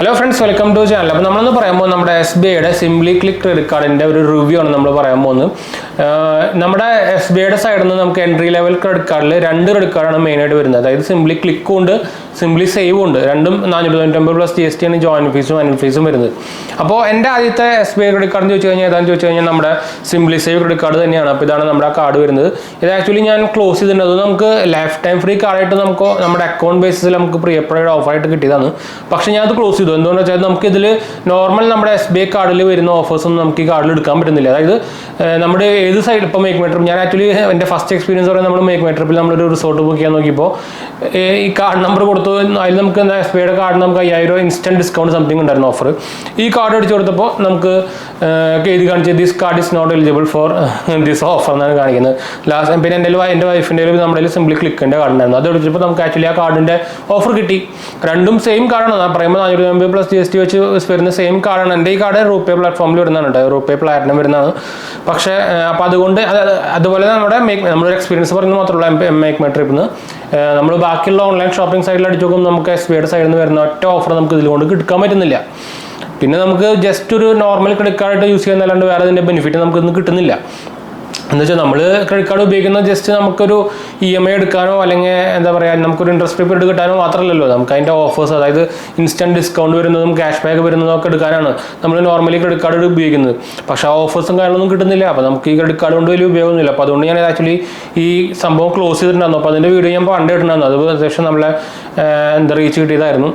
Hello friends, welcome to the channel. We will talk about Sbi Simply Click credit card review. We will Sbi side entry level credit card credit card main Simply Click Simply Save $490 plus GST and join fees and fees. So, Sbi credit card Simply Save credit card card actually close lifetime free card account basis pre-applied offer close normal Sbi card offers card side actually first experience resort book card number Sbi card instant discount something offer this card this card is not eligible for this offer last time simply click actually card offer random same card plus GST the same card and Reveiw platform Reveiw Platinum make experience make my trip online shopping site Sbi side offer just normal credit card use benefit credit card just EMI interest free kind of offers instant discount cashback normally credit card offers credit card actually close reach video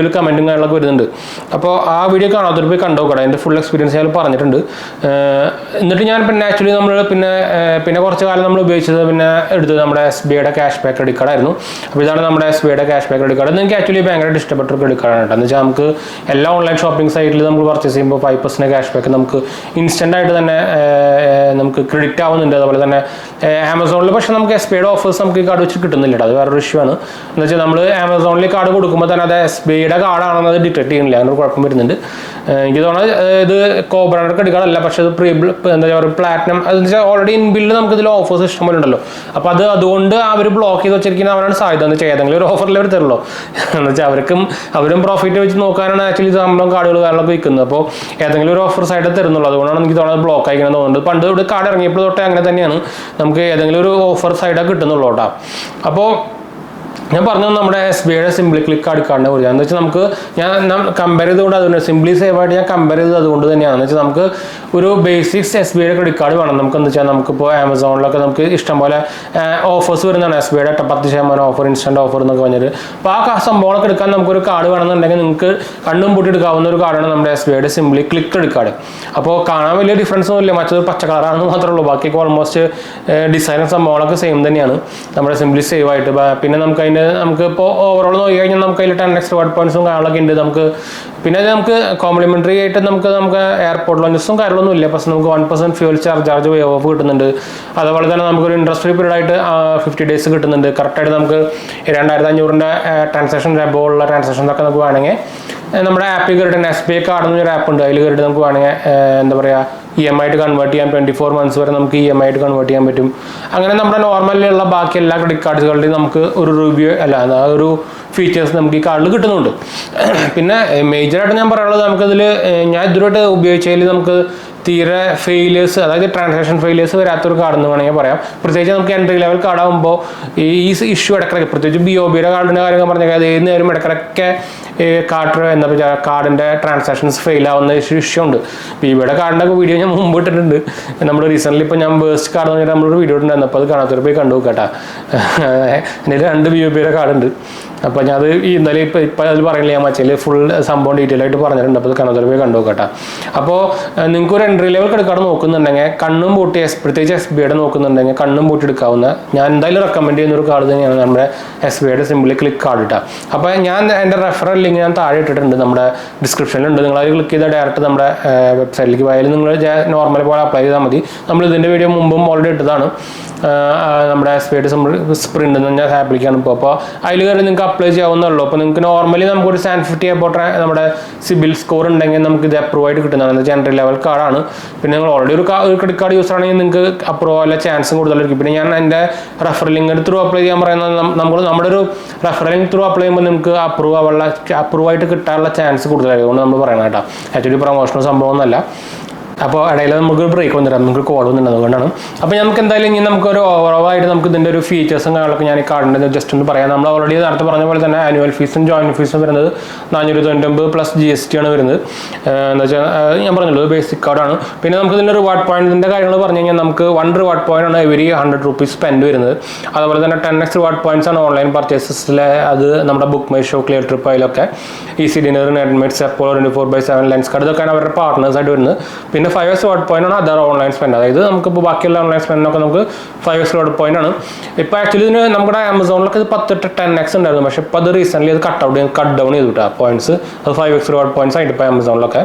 commenting video full experience actually Sbi Cashback credit card Sbi Cashback credit card actually credit card online shopping site purchase 5% cashback instant credit Amazon Sbi offers card Amazon card Sbi card detect co-brand credit card platinum already in build offers block offer level profit actually offer side block offer side Sbi Simply Click card compare Simply Save compare basic Sbi credit card Amazon offers Sbi offer instant offer card Sbi Simply Click credit card difference almost design Simply Save overall 10 extra word points complimentary airport launches 1% fuel charge interest free period 50 days correct transaction transaction app Sbi card app EMI to convert 24 months EMI to convert normal credit cards review features card major failures transaction failures entry level card issue card transactions fail issue video recently burst card video card full detail entry level recommend Sbi Simply Click card referral link description click direct website normal apply video already നമ്മുടെ SBIയുടെ sprint എന്ന് പറഞ്ഞാൽ ആപ്ലിക്കാണ് ഇപ്പോൾ. അപ്പോൾ അതിൽ കയറി നിങ്ങൾക്ക് apply ചെയ്യാവുന്നുള്ളൂ. അപ്പോൾ നിങ്ങൾക്ക് നോർമലി നമുക്കൊരു 750 അബൌട്ട് നമ്മുടെ സിബിൽ സ്കോർ ഉണ്ടെങ്കിൽ നമുക്ക് ഇത് അപ്രൂവ് ആയിട്ട് കിട്ടുന്നതാണ്. എൻട്രി ലെവൽ കാർഡാണ്. പിന്നെ നിങ്ങൾ ഓൾറെഡി ഒരു ക്രെഡിറ്റ് കാർഡ് യൂസർ ആണെങ്കിൽ നിങ്ങൾക്ക് അപ്രൂവ് ആവാനുള്ള ചാൻസും കൂടുതലായിരിക്കും. പിന്നെ ഞാൻ എൻ്റെ റെഫറൽ ലിങ്ക് ത്രൂ അപ്ലൈ ചെയ്യാൻ പറയുന്നത് നമ്മുടെ ഒരു റെഫറൽ ലിങ്ക് ത്രൂ അപ്ലൈ ചെയ്യുമ്പോൾ നിങ്ങൾക്ക് അപ്രൂവ് ആയിട്ട് കിട്ടാനുള്ള ചാൻസ് കൂടുതലായിരിക്കും. അതുകൊണ്ട് നമ്മൾ പറയണം കേട്ടോ. ആക്ച്വലി പ്രൊമോഷണൽ സംഭവം ഒന്നല്ല. അപ്പോൾ ഇടയിൽ നമുക്ക് ബ്രേക്ക് വന്നിടാം, നമുക്ക് കോൾ വന്നിട്ടുണ്ട്, അതുകൊണ്ടാണ്. അപ്പോൾ നമുക്ക് എന്തായാലും ഇനി നമുക്കൊരു ഓവറോളായിട്ട് നമുക്ക് ഇതിൻ്റെ ഒരു ഫീച്ചേഴ്സും കാര്യങ്ങളൊക്കെ ഞാൻ ഈ കാർഡിൻ്റെ ജസ്റ്റ് ഒന്ന് പറയാം. നമ്മൾ ഓൾറെഡി നേരത്തെ പറഞ്ഞ പോലെ തന്നെ ആനുവൽ ഫീസും ജോയിൻറ്റ് ഫീസും വരുന്നത് 499 പ്ലസ് GST ആണ് വരുന്നത്. എന്താ വെച്ചാൽ ഞാൻ പറഞ്ഞല്ലോ ബേസിക് കാർഡാണ്. പിന്നെ നമുക്ക് ഇതിൻ്റെ റിവാർഡ് പോയിന്റിൻ്റെ കാര്യങ്ങൾ പറഞ്ഞു കഴിഞ്ഞാൽ നമുക്ക് 1 റിവാർഡ് പോയിന്റ് ആണ് എവരി 100 rupees സ്പെൻഡ് വരുന്നത്. അതുപോലെ തന്നെ 10x റിവാർഡ് പോയിന്റ്സ് ആണ് ഓൺലൈൻ പർച്ചേസസിലെ. അത് നമ്മുടെ 𝗵𝘁𝘁𝗄𝗏, ക്ലിയർ ട്രിപ്പ് അതിലൊക്കെ ഈസി ഡിന്നർ, നെറ്റ്മേറ്റ്സ്, അപ്പോൾ 24/7 ലെൻസ് കാർഡ് ഇതൊക്കെയാണ് അവരുടെ പാർട്ട്നേഴ്സായിട്ട് വരുന്നത്. പിന്നെ 5x റിവാർഡ് പോയിന്റ് ആണ് അതർ ഓൺലൈൻ സ്പെൻഡ്. അതായത് നമുക്കിപ്പോൾ ബാക്കിയുള്ള ഓൺലൈൻ സ്പെൻഡിനൊക്കെ നമുക്ക് 5x റിവാർഡ് പോയിന്റ് ആണ്. ഇപ്പോൾ ആക്ച്വലി ഇതിന് നമ്മുടെ ആമസോണിലൊക്കെ ഇത് 10x ഉണ്ടായിരുന്നു. പക്ഷേ ഇപ്പോൾ അത് റീസെൻ്റ്ലി അത് കട്ട് ഡൗൺ ചെയ്തു കേട്ടോ പോയിന്റ്സ്. അത് 5x റിവാർഡ് പോയിന്റ്സ് ആയിട്ട് ഇപ്പോൾ ആമസോണിലൊക്കെ.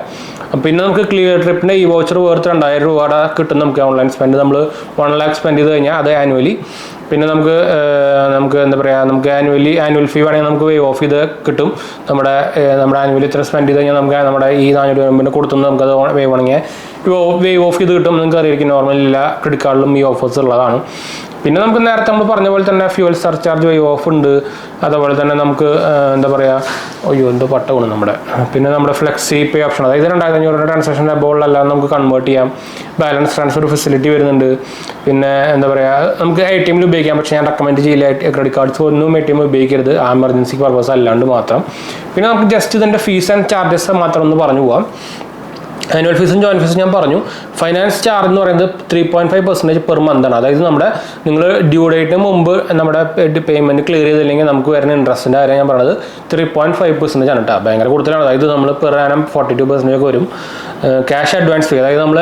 പിന്നെ നമുക്ക് ക്ലിയർ ട്രിപ്പിൻ്റെ ഈ വൗച്ചർ വേർത്ത് 2000 രൂപയുടെ കിട്ടും നമുക്ക് ഓൺലൈൻ സ്പെൻഡ്. നമ്മൾ 1 lakh സ്പെൻഡ് ചെയ്ത് കഴിഞ്ഞാൽ അത് ആനുവലി. പിന്നെ നമുക്ക് എന്താ പറയുക, നമുക്ക് ആനുവൽ ഫീ വേണമെങ്കിൽ നമുക്ക് വേവ് ഓഫ് ചെയ്ത് കിട്ടും. നമ്മുടെ ആനുവലി ഇത്ര സ്പെൻഡ് ചെയ്ത് കഴിഞ്ഞാൽ നമുക്ക് നമ്മുടെ ഈ 400 കൊടുത്തുനിന്ന് നമുക്കത് വേവ് വേണമെങ്കിൽ വേവ് ഓഫ് ചെയ്ത് കിട്ടും. നിങ്ങൾക്ക് അറിയായിരിക്കും നോർമലി എല്ലാ ക്രെഡിറ്റ് കാർഡിലും ഈ ഓഫേഴ്സ് ഉള്ളതാണ്. പിന്നെ നമുക്ക് നേരത്തെ നമ്മൾ പറഞ്ഞ പോലെ തന്നെ ഫ്യൂവൽ സർചാർജ് വേവ് ഓഫ് ഉണ്ട്. അതുപോലെ തന്നെ നമുക്ക് എന്താ പറയുക, എന്തോ പട്ടമാണ് നമ്മുടെ. പിന്നെ നമ്മുടെ ഫ്ലെക്സി പേ ഓപ്ഷൻ, അതായത് 2500 ട്രാൻസാക്ഷൻ്റെ അബോളിലെല്ലാം നമുക്ക് കൺവേർട്ട് ചെയ്യാം. ബാലൻസ് ട്രാൻസ്ഫർ ഫെസിലിറ്റി വരുന്നുണ്ട്. പിന്നെ എന്താ പറയുക, നമുക്ക് ATM ഉപയോഗിക്കാം. പക്ഷേ ഞാൻ റെക്കമെൻഡ് ചെയ്യില്ല ക്രെഡിറ്റ് കാർഡ്സ് ഒന്നും ATM ഉപയോഗിക്കരുത്, എമർജൻസി പർപ്പസ് അല്ലാണ്ട് മാത്രം. പിന്നെ നമുക്ക് ജസ്റ്റ് ഇതിൻ്റെ ഫീസ് ആൻഡ് ചാർജസ് മാത്രം ഒന്ന് പറഞ്ഞു പോകാം. ആനുവൽ ഫീസും ജോയിൻറ്റ് ഫീസും ഞാൻ പറഞ്ഞു. ഫൈനാൻസ് ചാർജ് എന്ന് പറയുന്നത് 3.5% പെർ മന്ത് ആണ്. അതായത് നിങ്ങൾ ഡ്യൂ ഡേറ്റിന് മുമ്പ് നമ്മുടെ പേയ്മെൻറ്റ് ക്ലിയർ ചെയ്തില്ലെങ്കിൽ നമുക്ക് വരുന്ന ഇൻട്രസ്റ്റിൻ്റെ കാര്യം ഞാൻ പറഞ്ഞത് 3.5% ആണ് കേട്ടോ. ഭയങ്കര കൂടുതലാണ്. അതായത് നമ്മൾ പെർ ആനം 42% ഒക്കെ വരും. ക്യാഷ് അഡ്വാൻസ് ഫീ, അതായത് നമ്മൾ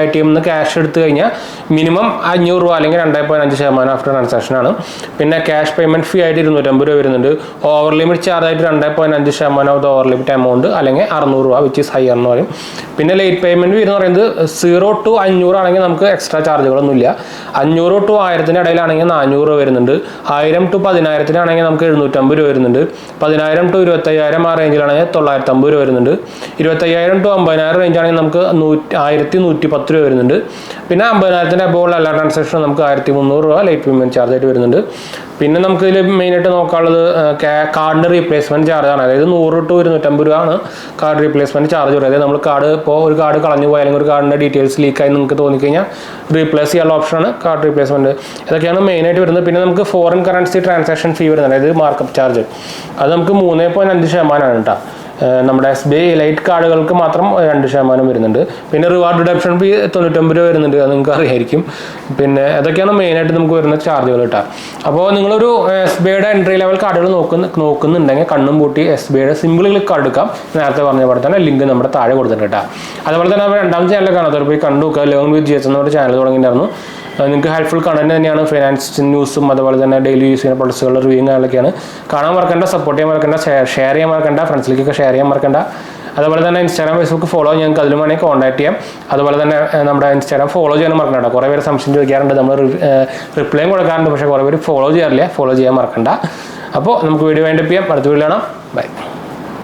ATM നിന്ന് ക്യാഷ് എടുത്തു കഴിഞ്ഞാൽ മിനിമം 500 രൂപ അല്ലെങ്കിൽ 2.5% ആഫ്റ്റർ ട്രാൻസാക്ഷൻ ആണ്. പിന്നെ ക്യാഷ് പേയ്മെൻറ്റ് ഫീ ആയിട്ട് 250 രൂപ വരുന്നുണ്ട്. ഓവർ ലിമിറ്റ് ചാർജ് ആയിട്ട് 2.5% of the over limit amount, അല്ലെങ്കിൽ 600 രൂപ, വിച്ച് ഈസ് ഹയർ എന്ന് പറയും. പിന്നെ ലേറ്റ് പേയ്മെൻറ്റ് ഫീ എന്ന് പറയുന്നത് 0 to 500 ആണെങ്കിൽ നമുക്ക് എക്സ്ട്രാ ചാർജുകളൊന്നുമില്ല. 500 to 1000 ഇടയിലാണെങ്കിൽ 400 രൂപ വരുന്നുണ്ട്. 1000 to 10000 നമുക്ക് 750 രൂപ വരുന്നുണ്ട്. 10000 to 25000 ആ റേഞ്ചിലാണെങ്കിൽ 950 രൂപ വരുന്നുണ്ട്. 25000 to 50000 റേഞ്ച് ആണെങ്കിൽ നമുക്ക് 1110 രൂപ വരുന്നുണ്ട്. പിന്നെ 50000 അബോൾ എല്ലാ ട്രാൻസാക്ഷനും നമുക്ക് 1300 രൂപ ലേറ്റ് പേയ്മെൻറ്റ് ചാർജ് ആയിട്ട് വരുന്നുണ്ട്. പിന്നെ നമുക്ക് ഇതിൽ മെയിനായിട്ട് നോക്കാനുള്ളത് കാർഡിൻ്റെ റീപ്ലേസ്മെൻറ്റ് ചാർജാണ്. അതായത് 100 to 250 രൂപ ആണ് കാർഡ് റീപ്ലേസ്മെൻറ്റ് ചാർജ് വരുന്നത്. അതായത് നമ്മൾ കാർഡ് ഇപ്പോൾ ഒരു കാർഡ് കളഞ്ഞു പോയാൽ അല്ലെങ്കിൽ ഒരു കാർഡിൻ്റെ ഡീറ്റെയിൽസ് ലീക്കായി നിങ്ങൾക്ക് തോന്നിക്കഴിഞ്ഞാൽ റീപ്ലേസ് ചെയ്യാനുള്ള ഓപ്ഷനാണ് കാർഡ് റീപ്ലേസ്മെൻറ്റ്. ഇതൊക്കെയാണ് മെയിനായിട്ട് വരുന്നത്. പിന്നെ നമുക്ക് ഫോറിൻ കറൻസി ട്രാൻസാക്ഷൻ ഫീ വരുന്നത്, അതായത് മാർക്കപ്പ് ചാർജ്, അത് നമുക്ക് 3.5% ആണ് കേട്ടോ. നമ്മുടെ SBI ലൈറ്റ് കാർഡുകൾക്ക് മാത്രം 2% വരുന്നുണ്ട്. പിന്നെ റിവാർഡ് റിഡംപ്ഷൻ ഫീ 99 രൂപ വരുന്നുണ്ട്, അത് നിങ്ങൾക്ക് അറിയായിരിക്കും. പിന്നെ അതൊക്കെയാണ് മെയിനായിട്ട് നമുക്ക് വരുന്ന ചാർജുകൾ കേട്ടോ. അപ്പോൾ നിങ്ങളൊരു SBIയുടെ എൻട്രി ലെവൽ കാർഡുകൾ നോക്കുന്നുണ്ടെങ്കിൽ കണ്ണും പൂട്ടി SBIയുടെ സിമ്പിൾ ക്ലിക്ക് കാർഡ് എടുക്കാം. നേരത്തെ പറഞ്ഞ പോലെ തന്നെ ലിങ്ക് നമ്മുടെ താഴെ കൊടുത്തിട്ടുണ്ട് കേട്ടോ. അതുപോലെ തന്നെ നമ്മൾ രണ്ടാമത്തെ ചാനൽ കാണാം, അതോടെ പോയി കണ്ടു നോക്കുക. ലേൺ വിത്ത് GS എന്നൊരു ചാനൽ തുടങ്ങിയിട്ടുണ്ടായിരുന്നു. നിങ്ങൾക്ക് ഹെൽപ്ഫുൾ കണ്ടന്റ് തന്നെയാണ്. ഫൈനാൻസ് ന്യൂസും അതുപോലെ തന്നെ ഡെയിലി യൂസ് ചെയ്യുന്ന പ്രൊഡക്ട്സുകളുടെ റിവ്യൂ കാര്യങ്ങളൊക്കെയാണ്. കാണാൻ മറക്കണ്ട, സപ്പോർട്ട് ചെയ്യാൻ മറക്കണ്ട, ഷെയർ ചെയ്യാൻ മറക്കണ്ട, ഫ്രണ്ട്സിലേക്കൊക്കെ ഷെയർ ചെയ്യാൻ മറക്കണ്ട. അതുപോലെ തന്നെ ഇൻസ്റ്റാഗ്രാം, ഫേസ്ബുക്ക് ഫോളോ ഞങ്ങൾക്ക് അതിലും വേണമെങ്കിൽ കോൺടാക്ട് ചെയ്യാം. അതുപോലെ തന്നെ നമ്മുടെ ഇൻസ്റ്റാഗ്രാം ഫോളോ ചെയ്യാൻ മറക്കണ്ട. കുറേ പേര് സംശയം ചോദിക്കാറുണ്ട്, നമ്മൾ റിപ്ലൈയും കൊടുക്കാറുണ്ട്, പക്ഷേ കുറേ പേര് ഫോളോ ചെയ്യാറില്ല. ഫോളോ ചെയ്യാൻ മറക്കണ്ട. അപ്പോൾ നമുക്ക് വീഡിയോ വൈൻഡപ്പ് ചെയ്യാം. അടുത്ത വീഡിയോ കാണാം. ബൈ.